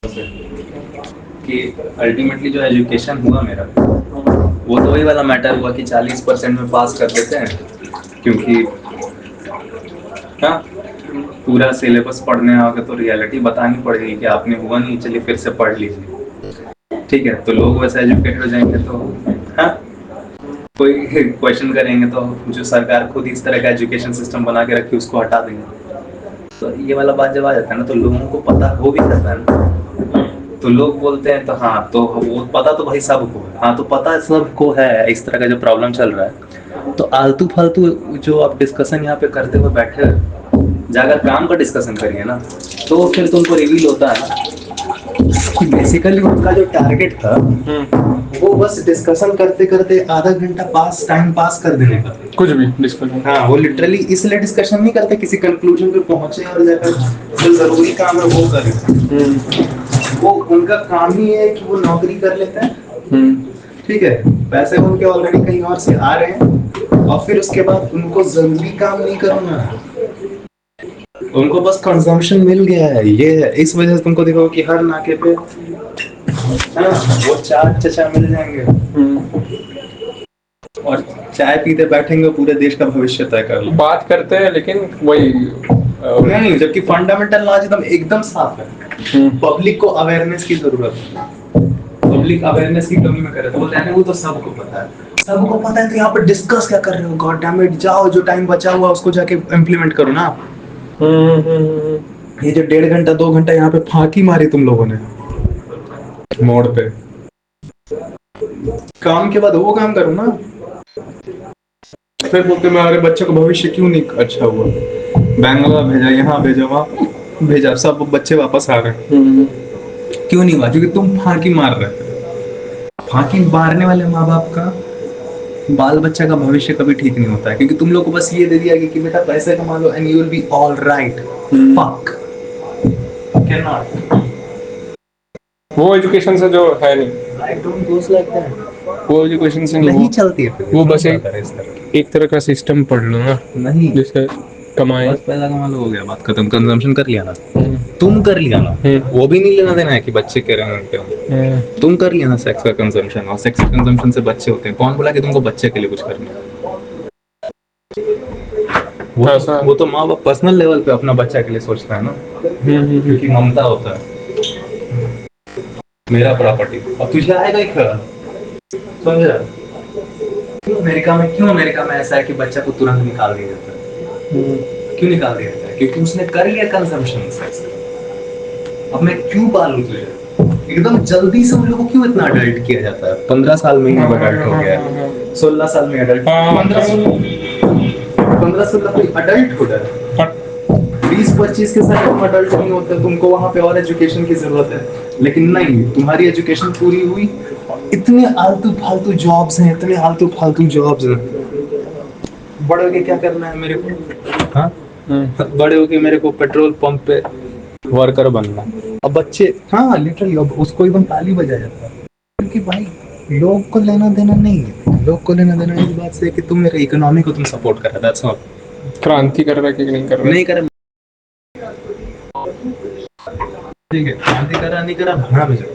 से कि अल्टीमेटली जो एजुकेशन हुआ मेरा, वो तो वही वाला मैटर हुआ कि 40% में पास कर देते हैं, क्योंकि हाँ पूरा सिलेबस पढ़ने आओगे तो रियलिटी बतानी पड़ेगी कि आपने हुआ नहीं, चलिए फिर से पढ़ लीजिए। ठीक है, तो लोग वैसे एजुकेटेड हो जाएंगे तो हाँ कोई क्वेश्चन करेंगे तो जो सरकार खुद इस तरह का एजुकेशन सिस्टम बना के रखी उसको हटा देंगे। तो ये वाला बात जब आ जाता है ना, तो लोगों को पता हो भी जाता है ना, तो लोग बोलते हैं तो हाँ तो वो पता तो भाई सबको है, हाँ तो पता सबको है इस तरह का जो प्रॉब्लम चल रहा है। तो आलतू फालतू जो आप डिस्कशन यहाँ पे करते हुए बैठे हो, जाकर काम का डिस्कशन करिए ना, तो फिर तुमको रिवील होता है ना कि बेसिकली उनका जो टारगेट था वो बस डिस्कशन करते करते आधा घंटा टाइम पास कर देने का। कुछ भी डिस्कशन, हाँ वो लिटरली इसलिए डिस्कशन नहीं करते, किसी कंक्लूजन पे पहुंचे और जाकर जो जरूरी काम है वो करें। वो उनका काम ही है कि वो नौकरी कर लेते हैं, ठीक है, पैसे उनके ऑलरेडी कहीं और से आ रहे हैं, और फिर उसके बाद उनको जरूरी काम नहीं करना है, उनको बस कंजम्पशन मिल गया है। ये है, इस वजह से तुमको देखो कि हर नाके पे वो चार चचा मिल जाएंगे और चाय पीते बैठेंगे, पूरे देश का भविष्य तय कर लो। बात करते हैं लेकिन वही नहीं, जबकि फंडामेंटल लॉज एकदम साफ है। पब्लिक को अवेयरनेस की जरूरत है, पब्लिक अवेयरनेस की कमी में करे तो बोलते हैं वो तो सबको पता है, सबको पता है, तो यहाँ पर डिस्कस क्या कर रहे हो, गॉड डैम इट, जाओ जो टाइम बचा हुआ उसको जाके इम्प्लीमेंट करो ना। ये जो 1.5 घंटा 2 घंटा यहाँ पे फांकी मारी तुम लोगों ने मोड़ पे, काम के बाद वो काम करो ना। फिर बोलते मेरे बच्चे को भविष्य क्यों नहीं अच्छा हुआ, बैंगलोर भेजा, यहाँ भेजा, वहाँ भेजा, सब बच्चे वापस आ रहे हैं, क्यों नहीं हुआ? क्योंकि तुम फांकी मार रहे थे। फांकी मारने वाले माँ बाप का बाल बच्चा का भविष्य कभी ठीक नहीं होता है, क्योंकि तुम लोग को बस ये दे दिया कि बेटा पैसे कमा लो and you will be all right. Fuck can not. वो एजुकेशन से जो है नहीं, I don't goes like that. वो एजुकेशन से नहीं चलती है, वो बस एक तरह का सिस्टम पढ़ लो ना, नहीं जिससे कमाए, बस पैसा कमा लो, हो गया, बात खत्म, कंजम्पशन कर लिया ना, तुम कर लिया ना, वो भी नहीं लेना देना है कि बच्चे कह रहे हैं उनके, तुम कर लिया ना सेक्स का कंजम्पशन, और सेक्स कंजम्पशन से बच्चे होते हैं, कौन बोला कि तुमको बच्चे के लिए कुछ करना है? वो तो माँ बाप पर्सनल लेवल पे अपना बच्चा के लिए सोचता है ना, क्योंकि ममता होता है, मेरा प्रॉपर्टी, और तुझे आएगा ही खरा, समझा? क्यों अमेरिका में ऐसा है कि बच्चा को तुरंत निकाल दिया जाता है? क्यों निकाल दिया जाता है? क्योंकि उसने कर लिया कंजम्पशन सेक्स। अब मैं क्यों पालूं तुझे? एकदम जल्दी से उन लोगों को क्यों इतना अडल्ट किया जाता है? 15 साल में ही अडल्ट हो गया, 16 साल में अडल्ट, 15 साल का कोई अडल्ट हो गया, 20-25 के साथ तुम अडल्ट नहीं होते, तुमको वहां पे और एजुकेशन की जरूरत है। लेकिन नहीं, तुम्हारी एजुकेशन पूरी हुई, इतने आलतू फालतू जॉब्स हैं, इतने आलतू फालतू जॉब्स हैं, बड़े होके क्या करना है मेरे को? हाँ, बड़े होके मेरे को पेट्रोल पंप पे वर्कर बनना। अब बच्चे, हाँ लिटरली, अब उसको एकदम ताली बजाया जाता है, क्योंकि भाई लोग को लेना देना नहीं है, लोग को लेना देना इस बात से कि तुम मेरे इकोनॉमी को तुम सपोर्ट कर रहे हो, दैट्स ऑल। क्रांति कर रहा है कि नहीं कर रहा, नहीं कर, ठीक है, क्रांति करा नहीं करा भाड़ा में जाओ,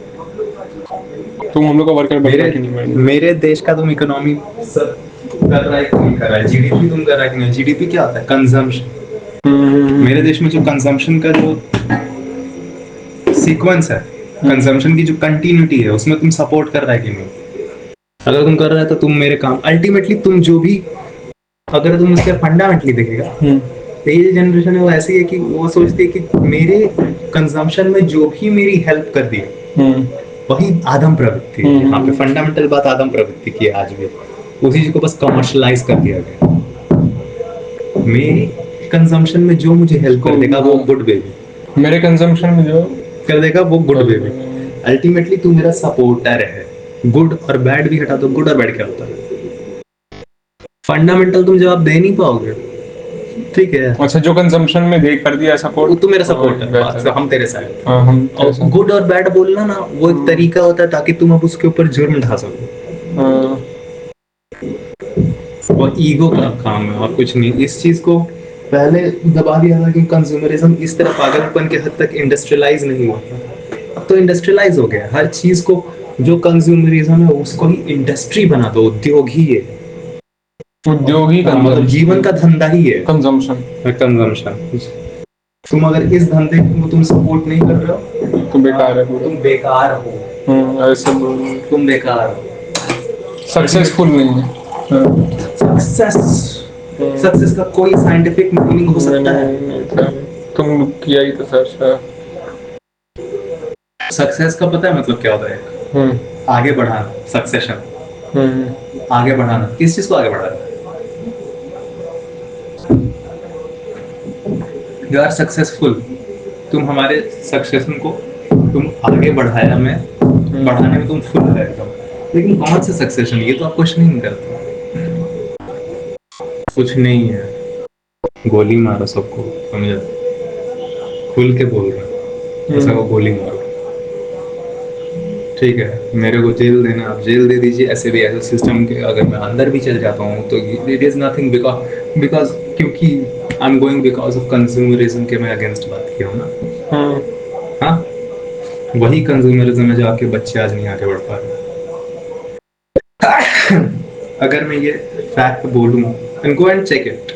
तुम हम लोग का वर्कर बन रहा है कि नहीं? मेरे देश का तुम इकोनॉमी सब कर रहा है कि नहीं कर रहा है, जीडीपी तुम कर रहा है कि नहीं? जीडीपी क्या होता है? कंजम्पशन। मेरे देश में जो कंजम्पशन का जो सीक्वेंस है, कंजम्पशन की जो कंटिन्यूटी है, उसमें तुम सपोर्ट कर रहा है कि नहीं? अगर तुम कर रहा है तो तुम मेरे काम, अल्टीमेटली तुम जो भी, अगर तुम उसके फंडामेंटली देखेगा, तो ये जनरेशन है वो ऐसी है कि वो सोचती है कि मेरे कंजम्पशन में जो भी मेरी हेल्प कर दी वही आदम प्रवृत्ति है। यहाँ पे फंडामेंटल बात आदम प्रवृत्ति की है आज भी, उसी चीज को बस कमर्शलाइज कर दिया गया। मेरी कंजम्पशन में जो मुझे हेल्प कर देगा वो गुड बेबी, मेरे कंजम्पशन में जो कर देगा वो गुड बेबी। अल्टीमेटली तू मेरा सपोर्टर है। गुड और बैड भी हटा दो, गुड और बैड क्या होता है? फंडामेंटल तुम जवाब दे नहीं पाओगे, ठीक है? अच्छा, जो कंजम्पशन में दे कर दिया सपोर्ट, तू मेरा सपोर्टर, हम तेरे साथ। हम गुड और बैड बोलना ना, वो एक तरीका होता है ताकि तुम अब उसके ऊपर जुर्म ढा सको। वो ईगो का काम है और कुछ नहीं। इस चीज को पहले दबा दिया था कि कंज्यूमरिज्म इस तरह पागलपन के हद तक इंडस्ट्रियलाइज नहीं हुआ था, अब तो इंडस्ट्रियलाइज हो गया हर चीज को, जो कंज्यूमरिज्म है उसको ही इंडस्ट्री बना दो, उद्योग ही है, उद्योग ही मतलब जीवन का धंधा ही है कंजम्पशन। कंजम्पशन। तुम अगर इस धंधे को तुम सपोर्ट नहीं कर रहे हो तो बेकार है पूरा। तुम बेकार हो, ऐसे तुम बेकार हो, सक्सेसफुल नहीं है। सक्सेस, सक्सेस का कोई साइंटिफिक मीनिंग हो सकता है? नहीं, तुम किया ही तो सर्च है। सक्सेस का पता है मतलब क्या होता है? आगे बढ़ाना, सक्सेशन, आगे बढ़ाना। किस चीज को आगे बढ़ाना? यू आर सक्सेसफुल, तुम हमारे सक्सेशन को तुम आगे बढ़ाया में, बढ़ाने में तुम फुल है एकदम। लेकिन कौन सा सक्सेशन, ये तो आप कुछ नहीं करते, कुछ नहीं है, गोली मारो सबको, समझे? खुल के बोल रहा है, सबको गोली मारो, ठीक है? मेरे को जेल देना, आप जेल दे दीजिए, ऐसे भी ऐसे सिस्टम के अगर मैं अंदर भी चल जाता हूँ तो इट इज नथिंग, बिकॉज क्योंकि I am going because of consumerism के मैं अगेंस्ट बात किया हूँ ना। हाँ, वही कंज्यूमरिज्म है जो आपके बच्चे आज नहीं आगे बढ़ पा रहे। अगर मैं ये फैक्ट बोलूं, and go and check it,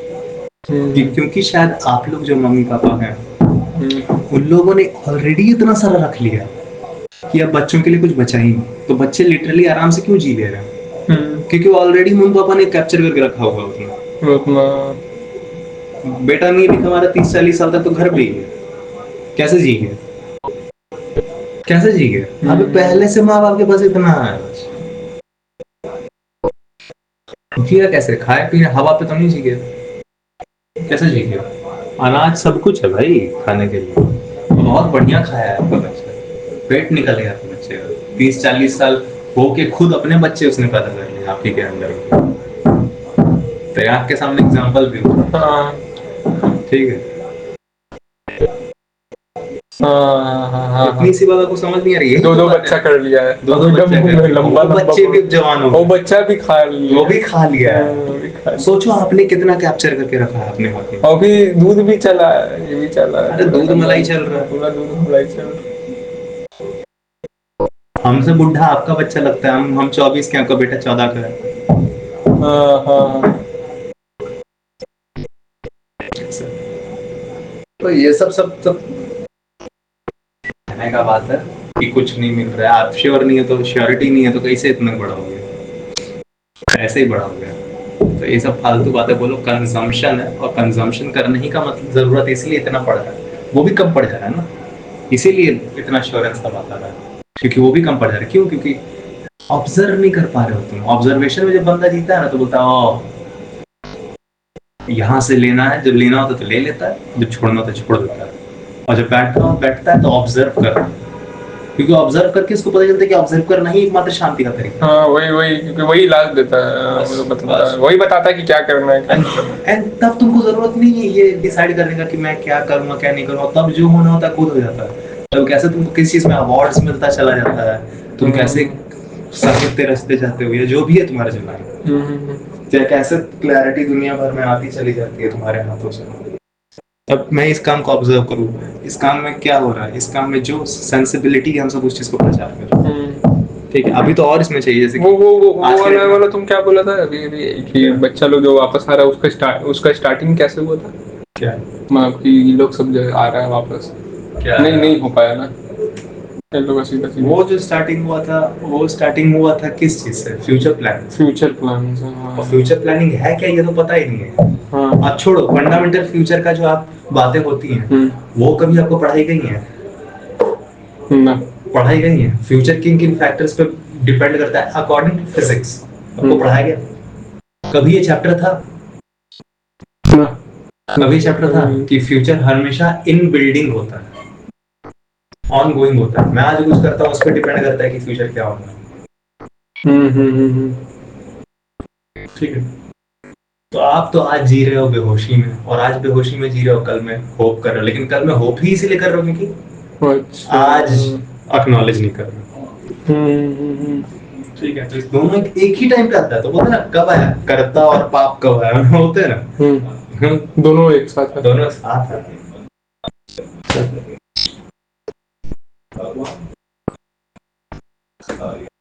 क्योंकि शायद आप लोग जो मम्मी पापा हैं उन लोगों ने ऑलरेडी इतना सारा रख लिया कि अब बच्चों के लिए कुछ बचा ही नहीं, तो बच्चे लिटरली आराम से क्यों जी ले रहे हैं? क्योंकि ऑलरेडी मम्मी पापा ने कैप्चर करके रखा हुआ उतना। बेटा नहीं दिखा हमारा 30-40 साल तक तो घर पे ही है, कैसे जी गए, कैसे जी गए? अभी पहले से माँ बाप के पास इतना है, जिया कैसे? खाए पिए हवा पे तो नहीं जी गया, कैसे जी गया? अनाज सब कुछ है भाई खाने के लिए, बहुत बढ़िया खाया है आपका बच्चा, पेट निकल गया आपके बच्चे का, 30-40 साल हो के खुद अपने बच्चे उसने पैदा कर लिए आप ही के अंदर, तो आपके सामने एग्जांपल भी हो, ठीक है? इतनी सी बात आपको समझ नहीं आ रही है? दो बच्चा कर लिया है, दो लंबा बच्चे भी जवान हो, वो बच्चा भी खा लिया, वो भी खा लिया है। सोचो आपने कितना कैप्चर करके रखा है अपने हाथ में, और भी दूध भी चला है, ये भी चला है, अरे दूध मलाई चल रहा है, पूरा दूध मलाई चल रहा है। हमसे बुढ़ा आपका बच्चा लगता है, हम 24 के, आपका बेटा 14 का है। तो ये सब कहने का बात है कि कुछ नहीं मिल रहा है, आप श्योर नहीं है तो, श्योरिटी नहीं है तो कैसे इतना बड़ा हो गया? ऐसे ही बड़ा हो गया। तो ये सब फालतू बातें बोलो, कंजम्पशन है, और कंजम्पशन करने ही का मतलब जरूरत इसलिए इतना पड़ रहा है, वो भी कम पड़ जा रहा है ना, इसीलिए इतना श्योरेंस का बात आ रहा है, क्योंकि वो भी कम पड़ जा रहा है। क्यों? क्योंकि ऑब्जर्व नहीं कर पा रहे हो तुम। ऑब्जर्वेशन में जब बंदा जीता है ना तो बोलता है यहाँ से लेना है, जब लेना होता तो ले लेता है, जब छोड़ना तो छोड़ देता है, और जब बैठता है तो ऑब्जर्व कर, क्योंकि ऑब्जर्व करके इसको पता चलता है कि ऑब्जर्व करना ही एकमात्र शांति का तरीका। हाँ, वही इलाज देता है, वही बताता है कि क्या करना है। एंड तब तुमको जरूरत नहीं है ये डिसाइड करने का कि मैं क्या करूँगा क्या नहीं करूँगा, तब जो होना होता है खुद हो जाता है। तब कैसे तुमको किसी चीज में अवार्ड्स मिलता चला जाता है, तुम कैसे साहित्य रचते जाते हो, या जो भी है तुम्हारे जीवन, कैसे क्लैरिटी दुनिया भर में आती चली जाती है तुम्हारे हाथों से। अब मैं इस काम को ऑब्जर्व करूँ, इस काम में क्या हो रहा है, इस काम में जो सेंसिबिलिटी है हम सब उस चीज को प्रचार करें, ठीक है? अभी तो और इसमें चाहिए, जैसे वो वाला तुम क्या बोला था अभी कि बच्चा लोग जो वापस आ रहा है, उसका स्टार्टिंग कैसे हुआ था? क्या मतलब कि ये लोग सब जो आ रहा है वापस, क्या नहीं हो पाया ना लोग सीधा। वो जो स्टार्टिंग हुआ था, वो स्टार्टिंग हुआ था किस चीज से? फ्यूचर प्लान से। और फ्यूचर प्लानिंग है क्या, ये तो पता ही नहीं है। आप छोड़ो, फंडामेंटल फ्यूचर का जो आप बातें होती हैं वो कभी आपको पढ़ाई गई है? पढ़ाई गई है? फ्यूचर किन किन फैक्टर्स पे डिपेंड करता है अकॉर्डिंग टू फिजिक्स, आपको पढ़ाया गया? कभी ये चैप्टर था? कभी चैप्टर था कि फ्यूचर हमेशा इन बिल्डिंग होता है, ऑन गोइंग होता है, मैं आज कुछ करता हूँ उस पर डिपेंड करता है कि फ्यूचर क्या होगा। ठीक है, तो आप तो आज जी रहे हो बेहोशी में, और आज बेहोशी में जी रहे हो, कल में होप कर रहे हो, लेकिन कल में होप ही इसीलिए कर रहे हो क्योंकि आज एक्नॉलेज नहीं कर रहे हो। ठीक है, तो दोनों एक ही टाइम पे आता है, तो बोलते ना कब आया कर्ता और पाप कब आया, होते हैं ना, दोनों एक साथ दोनों साथ है। है।